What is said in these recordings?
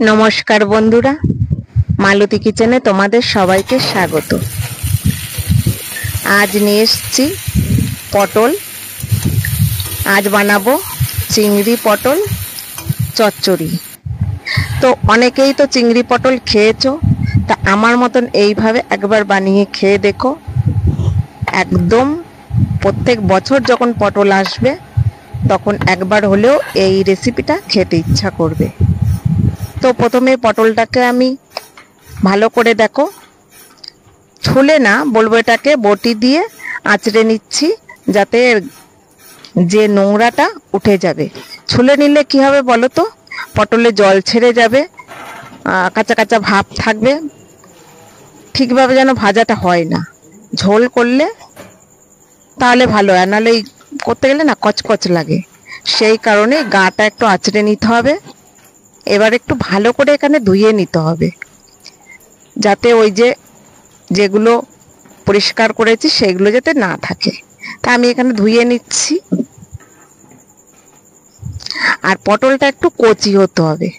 নমস্কার বন্ধুরা, মালতী কিচেনে তোমাদের সবাইকে স্বাগত। আজ নিয়ে এসেছি পটল। আজ বানাবো চিংড়ি পটল চচ্চড়ি। তো অনেকেই তো চিংড়ি পটল খেয়েছো, তা আমার মতন এইভাবে একবার বানিয়ে খেয়ে দেখো। একদম প্রত্যেক বছর যখন পটল আসবে তখন একবার হলেও এই রেসিপিটা খেতে ইচ্ছা করবে। তো প্রথমে পটলটাকে আমি ভালো করে দেখো ছুলে না বলবো, এটাকে বটি দিয়ে আঁচড়ে নিচ্ছি যাতে যে নোংরাটা উঠে যাবে। ছুলে নিলে কি হবে বলো তো, পটলে জল ছেড়ে যাবে, কাঁচা কাঁচা ভাব থাকবে, ঠিকভাবে যেন ভাজাটা হয় না। ঝোল করলে তাহলে ভালো হয়, নাহলে করতে গেলে না কচকচ লাগে। সেই কারণে গাটা একটু আঁচড়ে নিতে হবে। এবার একটু ভালো করে এখানে ধুয়ে নিতে হবে যাতে ওই যেগুলো পরিষ্কার করেছি সেগুলো যাতে না থাকে। তা আমি এখানে ধুয়ে নিচ্ছি। আর পটলটা একটু কচি হতে হবে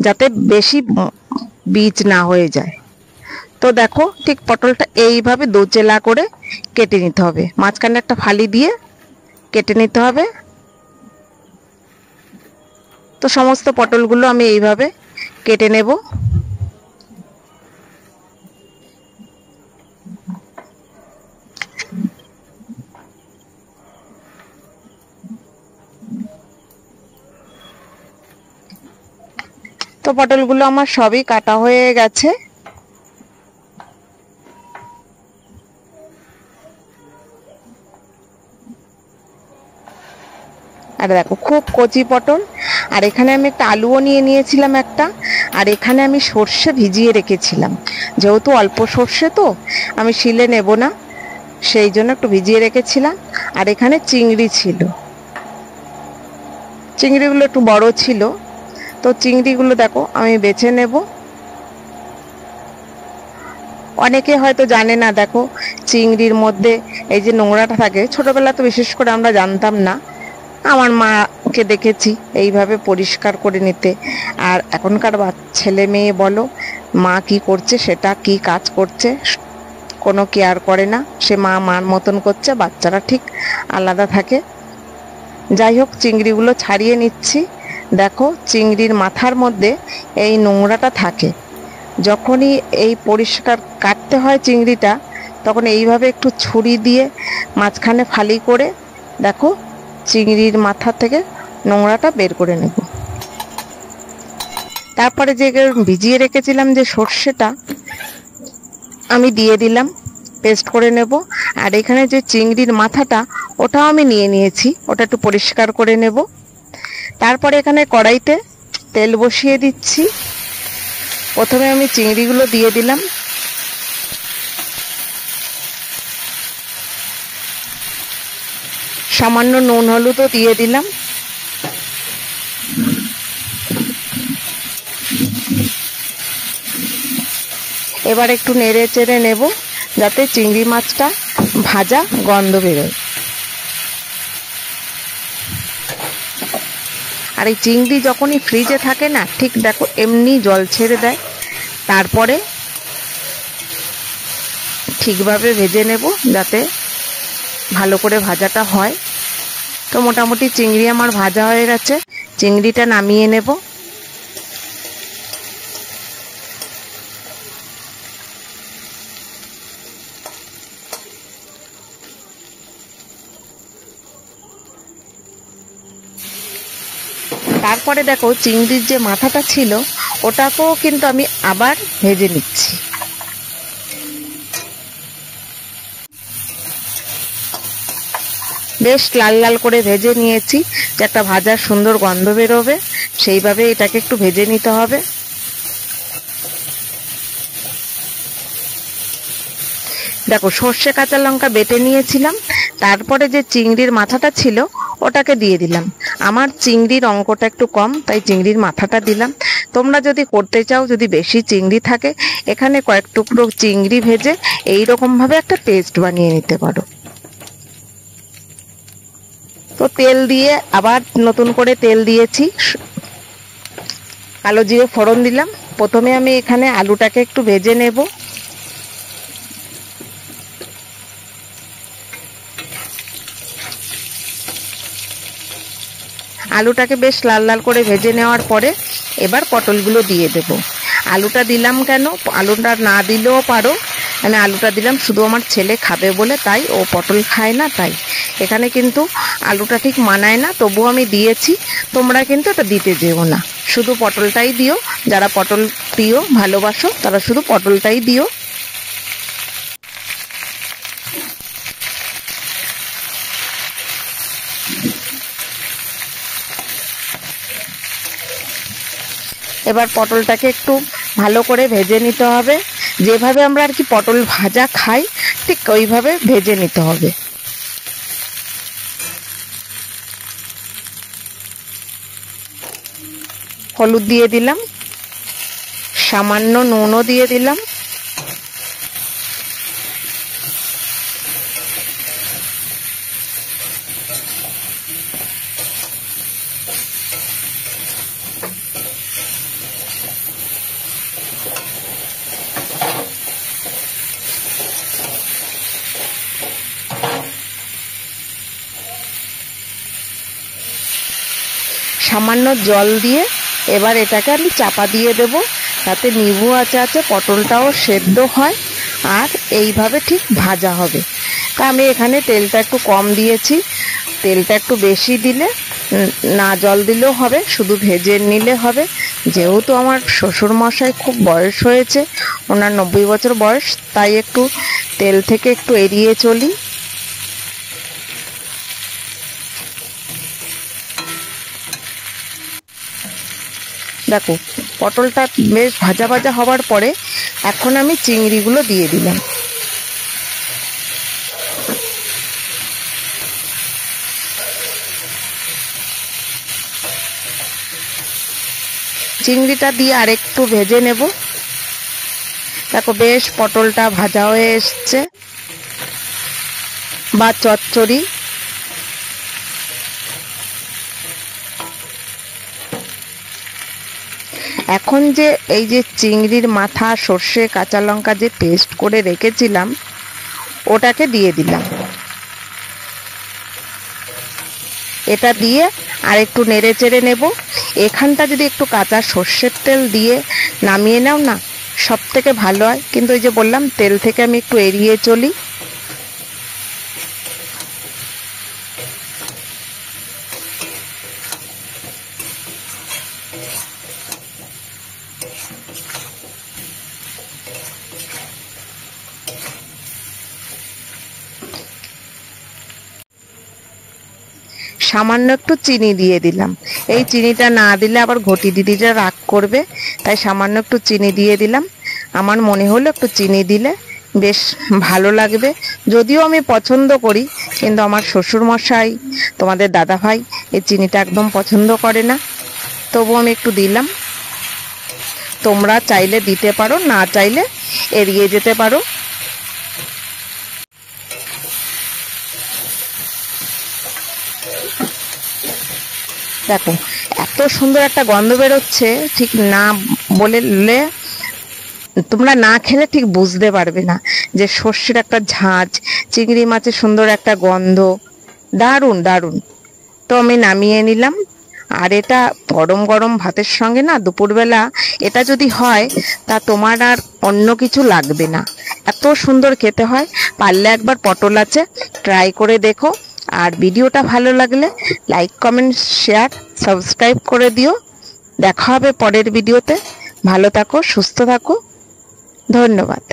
যাতে বেশি বীজ না হয়ে যায়। তো দেখো ঠিক পটলটা এইভাবে দোচেলা করে কেটে নিতে হবে, মাঝখানে একটা ফালি দিয়ে কেটে নিতে হবে। তো সমস্ত পটলগুলো আমি এইভাবে কেটে নেব। তো পটলগুলো আমার সবই কাটা হয়ে গেছে। আর দেখো খুব কচি পটল। আর এখানে আমি একটা আলুও নিয়ে নিয়েছিলাম একটা। আর এখানে আমি সর্ষে ভিজিয়ে রেখেছিলাম, যেহেতু অল্প সর্ষে তো আমি শিলে নেব না, সেই জন্য একটু ভিজিয়ে রেখেছিলাম। আর এখানে চিংড়ি ছিল, চিংড়িগুলো একটু বড় ছিল। তো চিংড়িগুলো দেখো আমি বেছে নেব। অনেকে হয়তো জানে না, দেখো চিংড়ির মধ্যে এই যে নোংরাটা থাকে, ছোটবেলা তো বিশেষ করে আমরা জানতাম না। আমার মাকে দেখেছি এইভাবে পরিষ্কার করে নিতে। আর এখনকার ছেলে মেয়ে বলো, মা কি করছে, সেটা কি কাজ করছে কোনো কেয়ার করে না। সে মা মার মতন করছে, বাচ্চারা ঠিক আলাদা থাকে। যাই হোক, চিংড়িগুলো ছাড়িয়ে নিচ্ছি। দেখো চিংড়ির মাথার মধ্যে এই নোংরাটা থাকে। যখনই এই পরিষ্কার কাটতে হয় চিংড়িটা, তখন এইভাবে একটু ছুরি দিয়ে মাঝখানে ফালি করে দেখো চিংড়ির মাথা থেকে নোংরাটা বের করে নেব। তারপরে যে ভিজিয়ে রেখেছিলাম যে সর্ষেটা আমি দিয়ে দিলাম, পেস্ট করে নেব। আর এখানে যে চিংড়ির মাথাটা ওটাও আমি নিয়ে নিয়েছি, ওটা একটু পরিষ্কার করে নেব। তারপরে এখানে কড়াইতে তেল বসিয়ে দিচ্ছি। প্রথমে আমি চিংড়িগুলো দিয়ে দিলাম। সামান্য নুন হলুদও দিয়ে দিলাম। এবার একটু নেড়ে চেড়ে নেব যাতে চিংড়ি মাছটা ভাজা গন্ধ বেরোয়। আর এই চিংড়ি যখনই ফ্রিজে থাকে না, ঠিক দেখো এমনি জল ছেড়ে দেয়। তারপরে ঠিকভাবে ভেজে নেব যাতে ভালো করে ভাজাটা হয়। তো মোটামুটি চিংড়ি আমার ভাজা হয়ে গেছে, চিংড়িটা নামিয়ে নেব। তারপরে দেখো চিংড়ির যে মাথাটা ছিল ওটাকেও কিন্তু আমি আবার ভেজে নিচ্ছি। বেশ লাল লাল করে ভেজে নিয়েছি, যে একটা ভাজার সুন্দর গন্ধ বেরোবে সেইভাবে এটাকে একটু ভেজে নিতে হবে। দেখো সর্ষে কাঁচা লঙ্কা বেটে নিয়েছিলাম, তারপরে যে চিংড়ির মাথাটা ছিল ওটাকে দিয়ে দিলাম। আমার চিংড়ির অঙ্কটা একটু কম, তাই চিংড়ির মাথাটা দিলাম। তোমরা যদি করতে চাও, যদি বেশি চিংড়ি থাকে, এখানে কয়েক টুকরো চিংড়ি ভেজে এইরকম ভাবে একটা পেস্ট বানিয়ে নিতে পারো। তো তেল দিয়ে আবার নতুন করে তেল দিয়েছি। কালো জিরে ফোড়ন দিলাম। প্রথমে আমি এখানে আলুটাকে একটু ভেজে নেব। আলুটাকে বেশ লাল লাল করে ভেজে নেওয়ার পরে এবার পটলগুলো দিয়ে দেব। আলুটা দিলাম কেন, আলুটা না দিলেও পারো, আমি আলুটা দিলাম শুধু আমার ছেলে খাবে বলে, তাই ও পটল খায় না, তাই এখানে কিন্তু আলুটা ঠিক মানায় না, তবুও আমি দিয়েছি। তোমরা কিন্তু এটা দিতে যেও না, শুধু পটলটাই দিও। যারা পটল প্রিয় ভালোবাসো তারা শুধু পটলটাই দিও। এবার পটলটাকে একটু ভালো করে ভেজে নিতে হবে। যেভাবে আমরা আর কি পটল ভাজা খাই ঠিক ওইভাবে ভেজে নিতে হবে। হলুদ দিয়ে দিলাম, সামান্য নুনও দিয়ে দিলাম। সামান্য জল দিয়ে এবার এটাকে আমি চাপা দিয়ে দেব, তাতে নিবু আছে পটলটাও সেদ্ধ হয় আর এইভাবে ঠিক ভাজা হবে। তা আমি এখানে তেলটা একটু কম দিয়েছি, তেলটা একটু বেশি দিলে না জল দিলেও হবে, শুধু ভেজে নিলে হবে। যেহেতু আমার শ্বশুর মশাই খুব বয়স হয়েছে, ওনার 90 বছর বয়স, তাই একটু তেল থেকে একটু এড়িয়ে চলি। দেখো পটলটা বেশ ভাজা ভাজা হওয়ার পরে এখন আমি চিংড়িগুলো দিয়ে দিলাম। চিংড়িটা দিয়ে আরেকটু ভেজে নেব। দেখো বেশ পটলটা ভাজা হয়ে এসছে। বা চচ্চড়ি, এখন যে এই যে চিংড়ির মাথা, সর্ষে, কাঁচা লঙ্কা যে পেস্ট করে রেখেছিলাম ওটাকে দিয়ে দিলাম। এটা দিয়ে আর একটু নেড়ে চেড়ে নেব। এখানটা যদি একটু কাঁচা সর্ষের তেল দিয়ে নামিয়ে নাও না, সব থেকে ভালো হয়, কিন্তু ওই যে বললাম তেল থেকে আমি একটু এড়িয়ে চলি। সামান্য একটু চিনি দিয়ে দিলাম। এই চিনিটা না দিলে আবার ঘটি দিদিরা রাগ করবে, তাই সামান্য একটু চিনি দিয়ে দিলাম। আমার মনে হলো একটু চিনি দিলে বেশ ভালো লাগবে। যদিও আমি পছন্দ করি, কিন্তু আমার শ্বশুর মশাই, তোমাদের দাদা ভাই এই চিনিটা একদম পছন্দ করে না, তবু আমি একটু দিলাম। তোমরা চাইলে দিতে পারো, না চাইলে এড়িয়ে যেতে পারো। দেখো এত সুন্দর একটা গন্ধ বেরোচ্ছে, ঠিক না বললে তোমরা না খেলে ঠিক বুঝতে পারবে না যে সর্ষের একটা ঝাঁঝ, চিংড়ি মাছের সুন্দর একটা গন্ধ, দারুণ দারুণ। তো আমি নামিয়ে নিলাম। আর এটা গরম গরম ভাতের সঙ্গে না, দুপুরবেলা এটা যদি হয় তা তোমার আর অন্য কিছু লাগবে না, এত সুন্দর খেতে হয়। পারলে একবার পটল আছে ট্রাই করে দেখো। আর ভিডিওটা ভালো লাগলে লাইক, কমেন্ট, শেয়ার, সাবস্ক্রাইব করে দিও। দেখা হবে পরের ভিডিওতে। ভালো থাকো, সুস্থ থাকো, ধন্যবাদ।